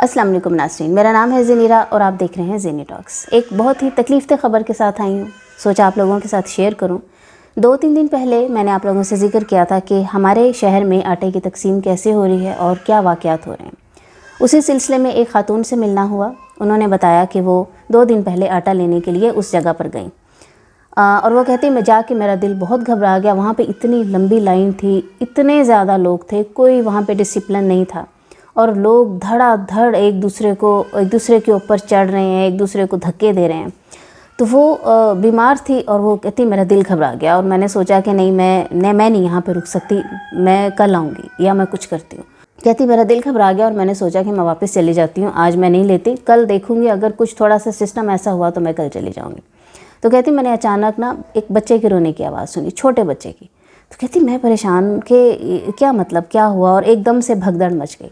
अस्सलाम वालेकुम नाज़रीन, मेरा नाम है ज़नीरा और आप देख रहे हैं ज़ेनी टॉक्स। एक बहुत ही तकलीफ़ दह ख़बर के साथ आई हूँ, सोचा आप लोगों के साथ शेयर करूँ। 2-3 दिन पहले मैंने आप लोगों से ज़िक्र किया था कि हमारे शहर में आटे की तकसीम कैसे हो रही है और क्या वाक़यात हो रहे हैं। उसी सिलसिले में एक ख़ातून से मिलना हुआ। उन्होंने बताया कि वो 2 दिन पहले आटा लेने के लिए उस जगह पर गई और वो कहती मैं जाके मेरा दिल बहुत घबरा गया। वहाँ पे इतनी लंबी लाइन थी, इतने ज़्यादा लोग थे, कोई वहाँ पे डिसिप्लिन नहीं था और लोग धड़ाधड़ एक दूसरे के ऊपर चढ़ रहे हैं, एक दूसरे को धक्के दे रहे हैं। तो वो बीमार थी और वो कहती मेरा दिल घबरा गया और मैंने सोचा कि नहीं मैं नहीं यहाँ पे रुक सकती, मैं कल आऊँगी या मैं कुछ करती हूँ। कहती मेरा दिल घबरा गया और मैंने सोचा कि मैं वापस चली जाती हूँ, आज मैं नहीं लेती, कल देखूँगी, अगर कुछ थोड़ा सा सिस्टम ऐसा हुआ तो मैं कल चली जाऊँगी। तो कहती मैंने अचानक ना एक बच्चे के रोने की आवाज़ सुनी, छोटे बच्चे की। तो कहती मैं परेशान कि क्या मतलब क्या हुआ, और एकदम से भगदड़ मच गई।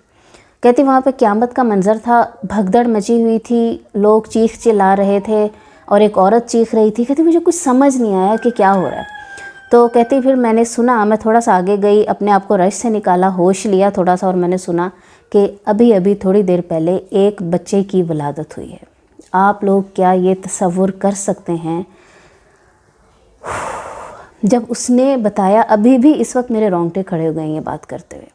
कहती वहाँ पे क़यामत का मंज़र था, भगदड़ मची हुई थी, लोग चीख चिल्ला रहे थे और एक औरत चीख रही थी। कहती मुझे कुछ समझ नहीं आया कि क्या हो रहा है। तो कहती फिर मैंने सुना, मैं थोड़ा सा आगे गई, अपने आप को रश से निकाला, होश लिया थोड़ा सा और मैंने सुना कि अभी थोड़ी देर पहले एक बच्चे की वलादत हुई है। आप लोग क्या ये तसव्वुर कर सकते हैं? जब उसने बताया, अभी भी इस वक्त मेरे रोंगटे खड़े हो गए ये बात करते हुए।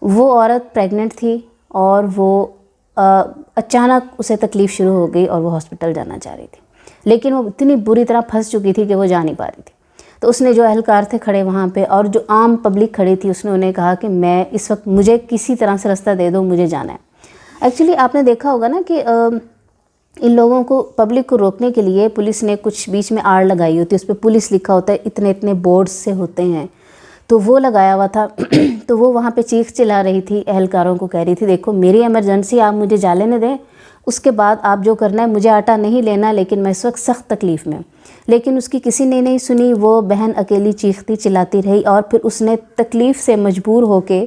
वो औरत प्रेग्नेंट थी और वो अचानक उसे तकलीफ़ शुरू हो गई और वो हॉस्पिटल जाना चाह रही थी, लेकिन वो इतनी बुरी तरह फंस चुकी थी कि वो जा नहीं पा रही थी। तो उसने जो अहलकार थे खड़े वहाँ पे और जो आम पब्लिक खड़ी थी, उसने उन्हें कहा कि मैं इस वक्त, मुझे किसी तरह से रास्ता दे दो, मुझे जाना है। एक्चुअली आपने देखा होगा ना कि इन लोगों को, पब्लिक को रोकने के लिए पुलिस ने कुछ बीच में आड़ लगाई होती है, उस पर पुलिस लिखा होता है, इतने इतने बोर्ड्स से होते हैं, तो वो लगाया हुआ था। तो वो वहाँ पे चीख चिल्ला रही थी, अहलकारों को कह रही थी देखो मेरी इमरजेंसी, आप मुझे जा लेने दें, उसके बाद आप जो करना है, मुझे आटा नहीं लेना, लेकिन मैं इस वक्त सख्त तकलीफ़ में। लेकिन उसकी किसी ने नहीं सुनी, वो बहन अकेली चीखती चिल्लाती रही और फिर उसने तकलीफ़ से मजबूर होके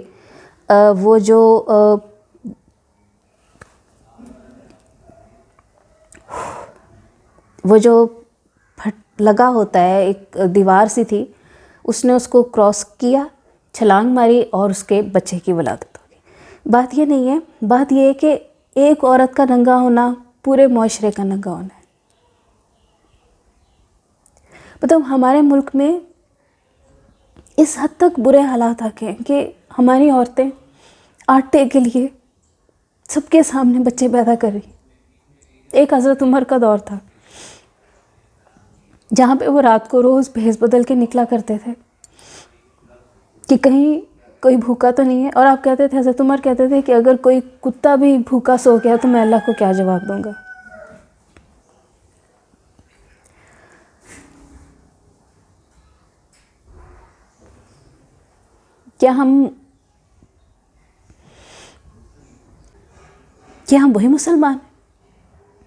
वो जो फट लगा होता है, एक दीवार सी थी, उसने उसको क्रॉस किया, छलांग मारी और उसके बच्चे की वलादत हो गई। बात ये नहीं है, बात ये है कि एक औरत का नंगा होना पूरे मुआशरे का नंगा होना है। मतलब हमारे मुल्क में इस हद तक बुरे हालात आ गए कि हमारी औरतें आटे के लिए सबके सामने बच्चे पैदा कर रही। एक हज़रत उमर का दौर था जहाँ पे वो रात को रोज़ भेस बदल के निकला करते थे कि कहीं कोई भूखा तो नहीं है। और आप कहते थे, हज़रत उमर कहते थे कि अगर कोई कुत्ता भी भूखा सो गया तो मैं अल्लाह को क्या जवाब दूंगा। क्या हम वही मुसलमान?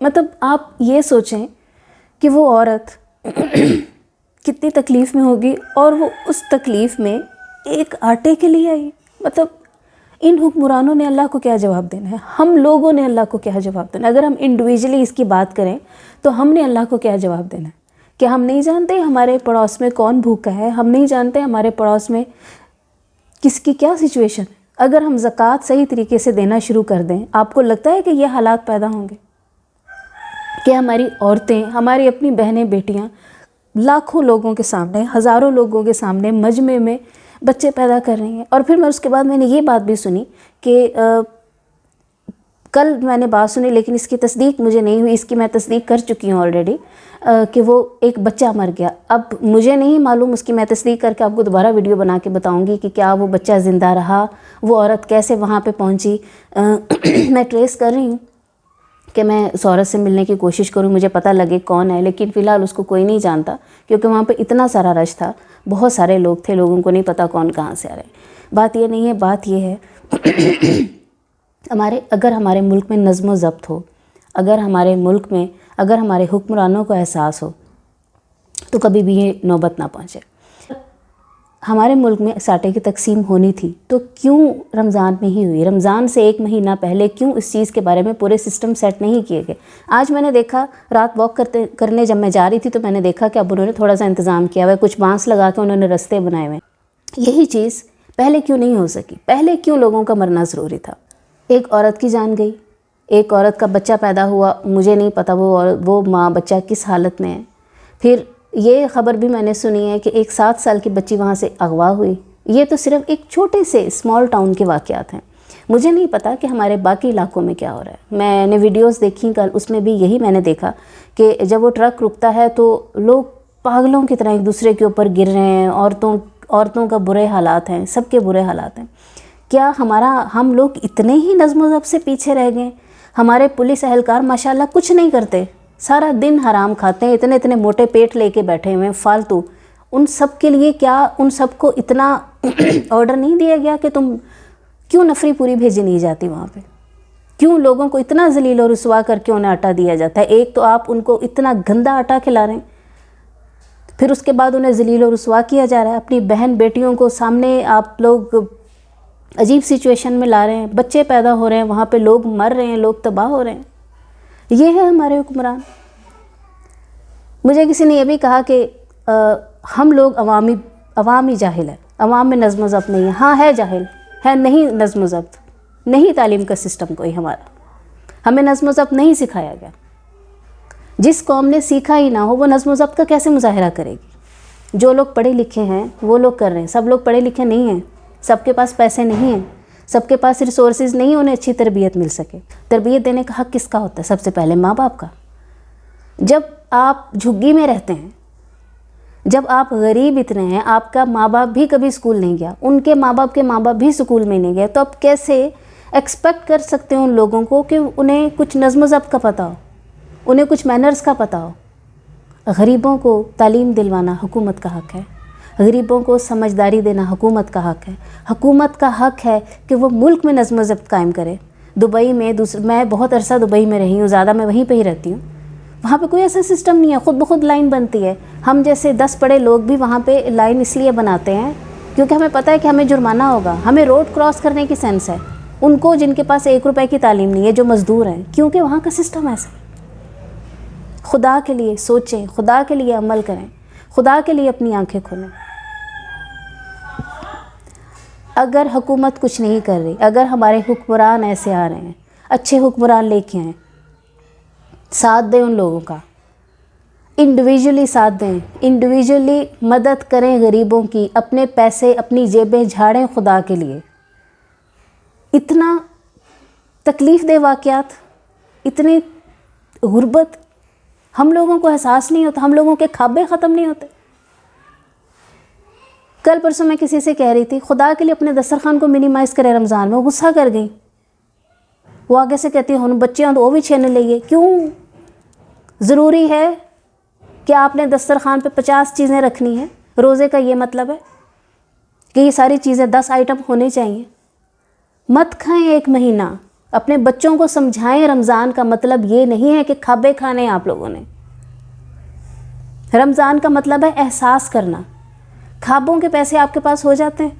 मतलब आप ये सोचें कि वो औरत कितनी तकलीफ़ में होगी और वो उस तकलीफ़ में एक आटे के लिए आई। मतलब इन हुक्मरानों ने अल्लाह को क्या जवाब देना है? हम लोगों ने अल्लाह को क्या जवाब देना है? अगर हम इंडिविजुअली इसकी बात करें तो हमने अल्लाह को क्या जवाब देना है? क्या हम नहीं जानते हमारे पड़ोस में कौन भूखा है? हम नहीं जानते हमारे पड़ोस में किसकी क्या सिचुएशन है? अगर हम ज़कात सही तरीके से देना शुरू कर दें, आपको लगता है कि ये हालात पैदा होंगे? कि हमारी औरतें, हमारी अपनी बहनें बेटियां लाखों लोगों के सामने, हज़ारों लोगों के सामने मजमे में बच्चे पैदा कर रही हैं। और फिर मैं उसके बाद मैंने ये बात भी सुनी कि कल मैंने बात सुनी, लेकिन इसकी तस्दीक मुझे नहीं हुई, इसकी मैं तस्दीक कर चुकी हूँ ऑलरेडी, कि वो एक बच्चा मर गया। अब मुझे नहीं मालूम, उसकी मैं तस्दीक करके आपको दोबारा वीडियो बना के बताऊँगी कि क्या वो बच्चा ज़िंदा रहा, वो औरत कैसे वहाँ पे पहुँची। मैं ट्रेस कर रही हूँ कि मैं उस औरत से मिलने की कोशिश करूं, मुझे पता लगे कौन है, लेकिन फ़िलहाल उसको कोई नहीं जानता क्योंकि वहाँ पे इतना सारा रश था, बहुत सारे लोग थे, लोगों को नहीं पता कौन कहाँ से आ रहे हैं। बात ये नहीं है, बात ये है अगर हमारे मुल्क में नज़्म व ज़ब्त हो, अगर हमारे मुल्क में, अगर हमारे हुक्मरानों को एहसास हो, तो कभी भी ये नौबत ना पहुँचे। हमारे मुल्क में इस आटे की तकसीम होनी थी तो क्यों रमज़ान में ही हुई? रमज़ान से 1 महीना पहले क्यों इस चीज़ के बारे में पूरे सिस्टम सेट नहीं किए गए? आज मैंने देखा, रात वॉक करने जब मैं जा रही थी तो मैंने देखा कि अब उन्होंने थोड़ा सा इंतज़ाम किया हुआ है, कुछ बांस लगा के उन्होंने रास्ते बनाए हुए। यही चीज़ पहले क्यों नहीं हो सकी? पहले क्यों लोगों का मरना ज़रूरी था? एक औरत की जान गई, ایک عورت کا بچہ پیدا ہوا، مجھے نہیں پتہ وہ ماں بچہ کس حالت میں ہے۔ پھر یہ خبر بھی میں نے سنی ہے کہ ایک 7 سال کی بچی وہاں سے اغوا ہوئی۔ یہ تو صرف ایک چھوٹے سے اسمال ٹاؤن کے واقعات ہیں، مجھے نہیں پتا کہ ہمارے باقی علاقوں میں کیا ہو رہا ہے۔ میں نے ویڈیوز دیکھی کل، اس میں بھی یہی میں نے دیکھا کہ جب وہ ٹرک رکتا ہے تو لوگ پاگلوں کی طرح ایک دوسرے کے اوپر گر رہے ہیں، عورتوں کا برے حالات ہیں، سب کے برے حالات ہیں۔ کیا ہم لوگ اتنے ہی نظم و ضبط سے پیچھے رہ گئے؟ ہمارے پولیس اہلکار ماشاءاللہ کچھ نہیں کرتے، سارا دن حرام کھاتے ہیں، اتنے موٹے پیٹ لے کے بیٹھے ہوئے ہیں فالتو۔ ان سب کے لیے کیا ان سب کو اتنا آرڈر نہیں دیا گیا کہ تم کیوں نفری پوری بھیجی نہیں جاتی وہاں پہ؟ کیوں لوگوں کو اتنا ذلیل و رسوا کر کے انہیں آٹا دیا جاتا ہے؟ ایک تو آپ ان کو اتنا گندا آٹا کھلا رہے ہیں، پھر اس کے بعد انہیں ذلیل و رسوا کیا جا رہا ہے، اپنی بہن بیٹیوں کو سامنے آپ لوگ عجیب سچویشن میں لا رہے ہیں، بچے پیدا ہو رہے ہیں، وہاں پہ لوگ مر رہے ہیں، لوگ تباہ ہو رہے ہیں۔ یہ ہے ہمارے حکمران۔ مجھے کسی نے یہ بھی کہا کہ ہم لوگ عوامی جاہل ہیں، عوام میں نظم و ضبط نہیں ہے۔ ہاں ہے جاہل ہے، نہیں نظم و ضبط، نہیں تعلیم کا سسٹم کوئی ہمارا، ہمیں نظم و ضبط نہیں سکھایا گیا۔ جس قوم نے سیکھا ہی نہ ہو وہ نظم و ضبط کا کیسے مظاہرہ کرے گی؟ جو لوگ پڑھے لکھے ہیں وہ لوگ کر رہے ہیں، سب لوگ پڑھے لکھے نہیں ہیں، سب کے پاس پیسے نہیں ہیں، سب کے پاس ریسورسز نہیں، انہیں اچھی تربیت مل سکے۔ تربیت دینے کا حق کس کا ہوتا ہے؟ سب سے پہلے ماں باپ کا۔ جب آپ جھگی میں رہتے ہیں، جب آپ غریب اتنے ہیں، آپ کا ماں باپ بھی کبھی اسکول نہیں گیا، ان کے ماں باپ بھی اسکول میں نہیں گئے، تو آپ کیسے ایکسپیکٹ کر سکتے ہیں ان لوگوں کو کہ انہیں کچھ نظم و ضبط کا پتہ ہو، انہیں کچھ مینرز کا پتہ ہو؟ غریبوں کو تعلیم دلوانا حکومت کا حق ہے، غریبوں کو سمجھداری دینا حکومت کا حق ہے، حکومت کا حق ہے کہ وہ ملک میں نظم و ضبط قائم کرے۔ دبئی میں میں بہت عرصہ دبئی میں رہی ہوں، زیادہ میں وہیں پہ ہی رہتی ہوں، وہاں پہ کوئی ایسا سسٹم نہیں ہے، خود بخود لائن بنتی ہے۔ ہم جیسے 10 پڑھے لوگ بھی وہاں پہ لائن اس لیے بناتے ہیں کیونکہ ہمیں پتہ ہے کہ ہمیں جرمانہ ہوگا، ہمیں روڈ کراس کرنے کی سینس ہے۔ ان کو جن کے پاس 1 روپے کی تعلیم نہیں ہے، جو مزدور ہیں، کیونکہ وہاں کا سسٹم ایسا ہے۔ خدا کے لیے سوچیں، خدا کے لیے عمل کریں، خدا کے لیے اپنی آنکھیں کھولیں۔ اگر حکومت کچھ نہیں کر رہی، اگر ہمارے حکمران ایسے آ رہے ہیں، اچھے حکمران لے کے آئیں، ساتھ دیں ان لوگوں کا، انڈیویجولی ساتھ دیں، انڈیویجولی مدد کریں غریبوں کی، اپنے پیسے اپنی جیبیں جھاڑیں خدا کے لیے۔ اتنا تکلیف دہ واقعات، اتنی غربت، ہم لوگوں کو احساس نہیں ہوتا، ہم لوگوں کے کھابے ختم نہیں ہوتے۔ کل پرسوں میں کسی سے کہہ رہی تھی خدا کے لیے اپنے دسترخوان کو منیمائز کرے رمضان میں، وہ غصہ کر گئی، وہ آگے سے کہتی ہے ہن بچیاں تو وہ بھی چھینے لئیے۔ کیوں ضروری ہے کہ آپ نے دسترخوان پہ 50 چیزیں رکھنی ہیں؟ روزے کا یہ مطلب ہے کہ یہ ساری چیزیں 10 آئٹم ہونے چاہیے؟ مت کھائیں 1 مہینہ، اپنے بچوں کو سمجھائیں رمضان کا مطلب یہ نہیں ہے کہ کھابے کھانے آپ لوگوں نے، رمضان کا مطلب ہے احساس کرنا۔ کھابوں کے پیسے آپ کے پاس ہو جاتے ہیں۔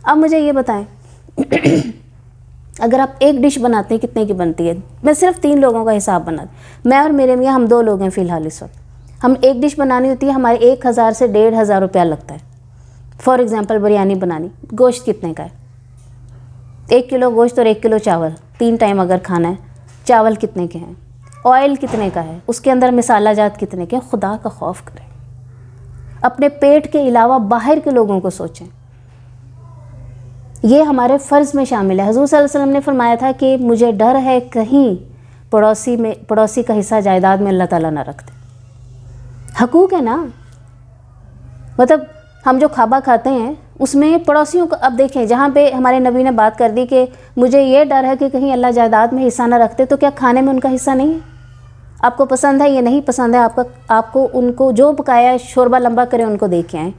اب مجھے یہ بتائیں اگر آپ ایک ڈش بناتے ہیں کتنے کی بنتی ہے؟ میں صرف 3 لوگوں کا حساب بناتی، میں اور میرے میاں، ہم 2 لوگ ہیں فی الحال اس وقت۔ ہم ایک ڈش بنانی ہوتی ہے، ہمارے 1000 سے 1500 روپیہ لگتا ہے۔ فار ایگزامپل بریانی بنانی، گوشت کتنے کا ہے؟ 1 کلو گوشت اور 1 کلو چاول، 3 ٹائم اگر کھانا ہے، چاول کتنے کے ہیں؟ آئل کتنے کا ہے؟ اس کے اندر مسالہ جات کتنے کے ہیں؟ خدا کا خوف کریں، اپنے پیٹ کے علاوہ باہر کے لوگوں کو سوچیں۔ یہ ہمارے فرض میں شامل ہے۔ حضور صلی اللہ علیہ وسلم نے فرمایا تھا کہ مجھے ڈر ہے کہیں پڑوسی کا حصہ جائیداد میں اللہ تعالیٰ نہ رکھ دے۔ حقوق ہے نا، مطلب ہم جو کھابا کھاتے ہیں اس میں پڑوسیوں کو، اب دیکھیں جہاں پہ ہمارے نبی نے بات کر دی کہ مجھے یہ ڈر ہے کہ کہیں اللہ جائیداد میں حصہ نہ رکھتے، تو کیا کھانے میں ان کا حصہ نہیں ہے؟ آپ کو پسند ہے یہ نہیں پسند ہے، آپ کو ان کو جو پکایا ہے شوربہ لمبا کریں، ان کو دے کے آئیں،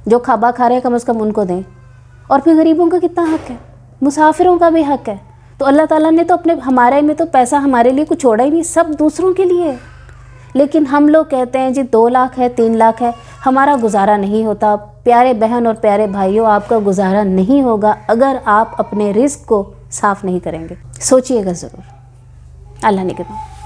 جو کھابا کھا رہے ہیں کم از کم ان کو دیں۔ اور پھر غریبوں کا کتنا حق ہے، مسافروں کا بھی حق ہے۔ تو اللہ تعالیٰ نے تو ہمارے میں تو پیسہ ہمارے لیے کچھ چھوڑا ہی نہیں، سب دوسروں کے لیے ہے۔ لیکن ہم لوگ کہتے ہیں جی 2 لاکھ ہے، 3 لاکھ ہے، ہمارا گزارا نہیں ہوتا۔ پیارے بہن اور پیارے بھائیوں، آپ کا گزارا نہیں ہوگا اگر آپ اپنے رزق کو صاف نہیں کریں گے۔ سوچئے گا ضرور۔ اللہ نگہبان۔